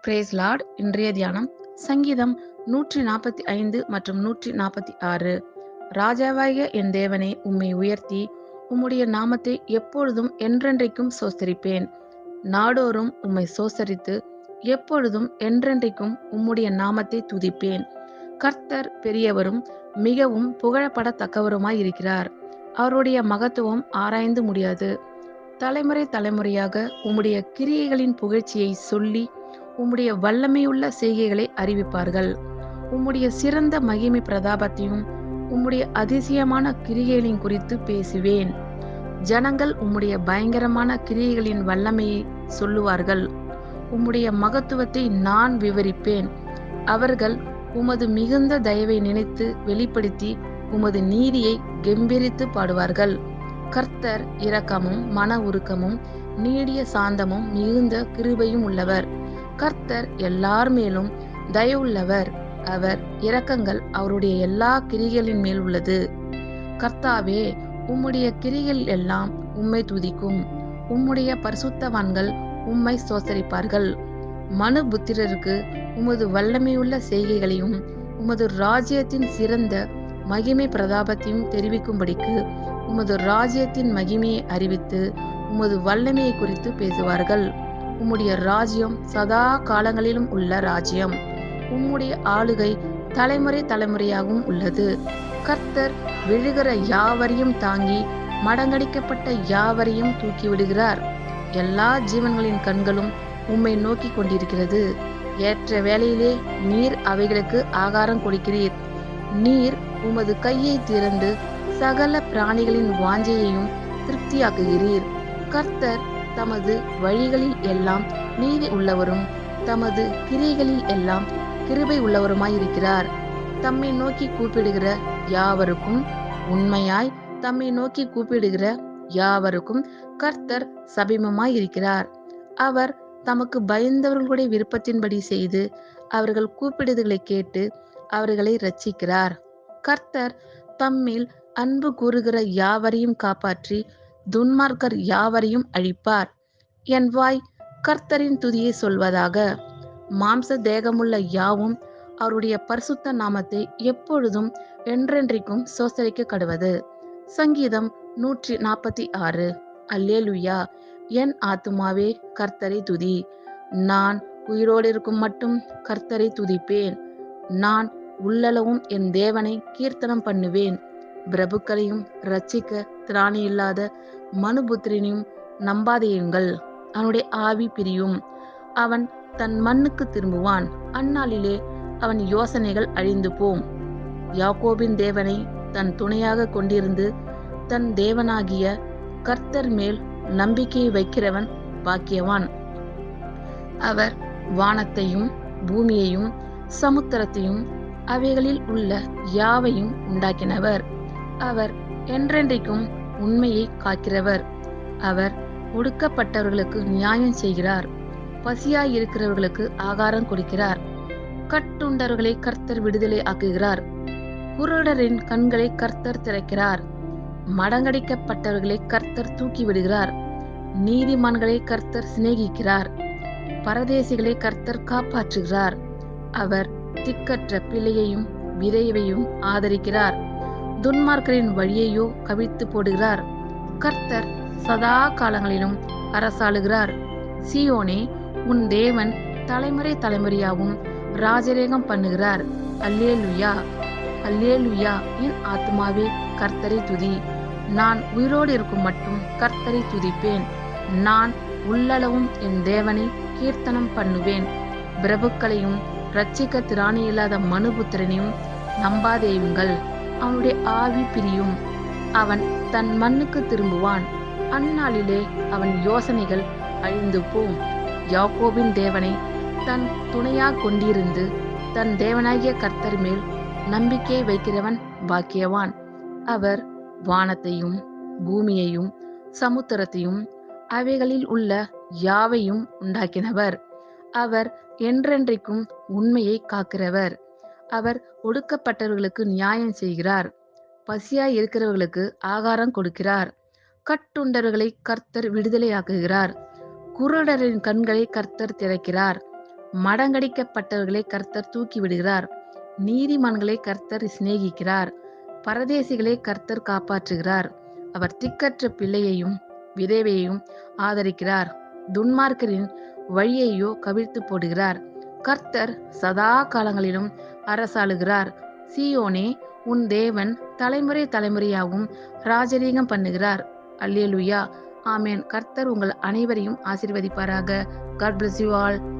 Brace Lord. இன்றைய தியானம் சங்கீதம் 145 மற்றும் 146. ராஜாவாகிய என் தேவனே, உம்மை உயர்த்தி உம்முடைய நாமத்தை எப்பொழுதும் என்றென்றைக்கும் சோஸ்தரிப்பேன். நாடோறும் உம்மை சோஸ்தரித்து எப்பொழுதும் என்றென்றைக்கும் உம்முடைய நாமத்தை துதிப்பேன். கர்த்தர் பெரியவரும் மிகவும் புகழப்படத்தக்கவருமாயிருக்கிறார். அவருடைய மகத்துவம் ஆராய்ந்து முடியாது. தலைமுறை தலைமுறையாக உம்முடைய கிரியைகளின் புகழ்ச்சியை சொல்லி உம்முடைய வல்லமையுள்ள செய்கைகளை அறிவிப்பார்கள். உம்முடைய சிறந்த மகிமை பிரதாபத்தையும் உம்முடைய அதிசயமான கிரியைகளின் குறித்து பேசுவேன். ஜனங்கள் உம்முடைய பயங்கரமான கிரியைகளின் வல்லமையை சொல்லுவார்கள். உம்முடைய மகத்துவத்தை நான் விவரிப்பேன். அவர்கள் உமது மிகுந்த தயவை நினைத்து வெளிப்படுத்தி உமது நீதியை கெம்பீரித்து பாடுவார்கள். கர்த்தர் இரக்கமும் மன உருக்கமும் நீடிய சாந்தமும் மிகுந்த கிருபையும் உள்ளவர். கர்த்தர் எல்லார் மேலும் தயவுள்ளவர். அவர் இரக்கங்கள் அவருடைய எல்லா கிரிகளின் மேல் உள்ளது. கர்த்தாவே, உம்முடைய கிரிகள் எல்லாம் உம்மை துதிக்கும். உம்முடைய பரிசுத்தவான்கள் உம்மை சோசரிப்பார்கள். மனு புத்திரருக்கு உமது வல்லமையுள்ள செய்கைகளையும் உமது ராஜ்யத்தின் சிறந்த மகிமை பிரதாபத்தையும் தெரிவிக்கும்படிக்கு உமது ராஜ்யத்தின் மகிமையை அறிவித்து உமது வல்லமையை குறித்து பேசுவார்கள். உம்முடைய ராஜ்யம் சதா காலங்களிலும் உள்ள ராஜ்யம். உம்முடைய ஆளுகை தலைமுறை தலைமுறையாகவும் உள்ளது. கர்த்தர் விழுகிற யாவரையும் தாங்கி மடங்கடிக்கப்பட்ட யாவரையும் தூக்கி விடுகிறார். எல்லா ஜீவன்களின் கண்களும் உம்மை நோக்கி கொண்டிருக்கிறது. ஏற்ற வேளையிலே நீர் அவைகளுக்கு ஆகாரம் கொடுக்கிறீர். நீர் உமது கையை திறந்து சகல பிராணிகளின் வாஞ்சையையும் திருப்தியாக்குகிறீர். கர்த்தர் தமது வழிகளில் எல்லாம் நீதி உள்ளவரும் தமது கிரியைகளில் எல்லாம் கிருபை உள்ளவருமாயிருக்கிறார். தம்மை நோக்கி கூப்பிடுகிற யாவருக்கும் உண்மையாய் தம்மை நோக்கி கூப்பிடுகிற யாவருக்கும் கர்த்தர் சபீமமாயிருக்கிறார். அவர் தமக்கு பயந்தவர்களுடைய விருப்பத்தின்படி செய்து அவர்கள் கூப்பிடுதலை கேட்டு அவர்களை இரட்சிக்கிறார். கர்த்தர் தம்மில் அன்பு கூறுகிற யாவரையும் காப்பாற்றி துன்மார்க்கர் யாவரையும் அழிப்பார். என் வாய் கர்த்தரின் துதியை சொல்வதாக. மாம்ச தேகமுள்ள யாவும் அவருடைய பரிசுத்த நாமத்தை எப்பொழுதும் என்றென்றைக்கும் சோசரிக்க கடுவது. சங்கீதம் 146. அல்லேலுயா. என் ஆத்துமாவே கர்த்தரை துதி. நான் உயிரோடு இருக்கும் மட்டும் கர்த்தரை துதிப்பேன். நான் உள்ளளவும் என் தேவனை கீர்த்தனம் பண்ணுவேன். பிரபுக்களையும் இரட்சிக்க திராணி இல்லாத மனுபுத்திரனையும் நம்பாதேயுங்கள். அவனுடைய ஆவி பிரியும். அவன் தன் மண்ணுக்கு திரும்புவான். அந்நாளிலே அவன் யோசனைகள் அழிந்து போம். யாக்கோபின் தேவனை தன் துணையாக கொண்டிருந்து தன் தேவனாகிய கர்த்தர் மேல் நம்பிக்கையை வைக்கிறவன் பாக்கியவான். அவர் வானத்தையும் பூமியையும் சமுத்திரத்தையும் அவைகளில் உள்ள யாவையும் உண்டாக்கினவர். அவர் என்றென்றைக்கும் உண்மையை காக்கிறவர். அவர் ஒடுக்கப்பட்டவர்களுக்கு நியாயம் செய்கிறார். பசியாய் இருக்கிறவர்களுக்கு ஆகாரம் கொடுக்கிறார். கட்டுண்டவர்களை கர்த்தர் விடுதலை ஆக்குகிறார். குருடரின் கண்களை கர்த்தர் திறக்கிறார். மடங்கடிக்கப்பட்டவர்களை கர்த்தர் தூக்கி விடுகிறார். நீதிமான்களை கர்த்தர் சிநேகிக்கிறார். பரதேசிகளை கர்த்தர் காப்பாற்றுகிறார். அவர் திக்கற்ற பிள்ளையையும் விதவையையும் ஆதரிக்கிறார். துன்மார்க்கரின் வழியையோ கவிழ்த்து போடுகிறார். கர்த்தர் சதா காலங்களிலும் அரசாளுகிறார். சீயோனே, உன் தேவன் தலைமுறை தலைமுறையாகவும் ராஜரேகம் பண்ணுகிறார். அல்லேலுயா. அல்லேலுயா. என் ஆத்துமாவே கர்த்தரை துதி. நான் உயிரோடு இருக்கும் மட்டும் கர்த்தரை துதிப்பேன். நான் உள்ளளவும் என் தேவனை கீர்த்தனம் பண்ணுவேன். பிரபுக்களையும் இரட்சிக்க திராணி இல்லாத மனுபுத்திரனையும் நம்பாதேயுங்கள். அவனுடைய ஆவி பிரியும். அவன் தன் மண்ணுக்கு திரும்புவான். அந்நாளிலே அவன் யோசனைகள் அழிந்து போம். யாக்கோபின் தேவனை தன் துணையாக கொண்டிருந்து தன் தேவனாகிய கர்த்தர் மேல் நம்பிக்கை வைக்கிறவன் பாக்கியவான். அவர் வானத்தையும் பூமியையும் சமுத்திரத்தையும் அவைகளில் உள்ள யாவையும் உண்டாக்கினவர். அவர் என்றென்றைக்கும் உண்மையை காக்கிறவர். அவர் ஒடுக்கப்பட்டவர்களுக்கு நியாயம் செய்கிறார். பசியாய் இருக்கிறவர்களுக்கு ஆகாரம் கொடுக்கிறார். கட்டுண்டவர்களை கர்த்தர் விடுதலையாக்குகிறார். குருடரின் கண்களை கர்த்தர் திறக்கிறார். மடங்கடிக்கப்பட்டவர்களை கர்த்தர் தூக்கி விடுகிறார். நீதிமான்களை கர்த்தர் சிநேகிக்கிறார். பரதேசிகளை கர்த்தர் காப்பாற்றுகிறார். அவர் திக்கற்ற பிள்ளையையும் விதவையையும் ஆதரிக்கிறார். துன்மார்க்கரின் வழியையோ கவிழ்த்து போடுகிறார். கர்த்தர் சதா காலங்களிலும் அரசாளுகிறார். சீயோனே, உன் தேவன் தலைமுறை தலைமுறையாகவும் ராஜரீகம் பண்ணுகிறார். அல்லேலூயா, ஆமேன். கர்த்தர் உங்கள் அனைவரையும் ஆசீர்வதிப்பாராக. God bless you all.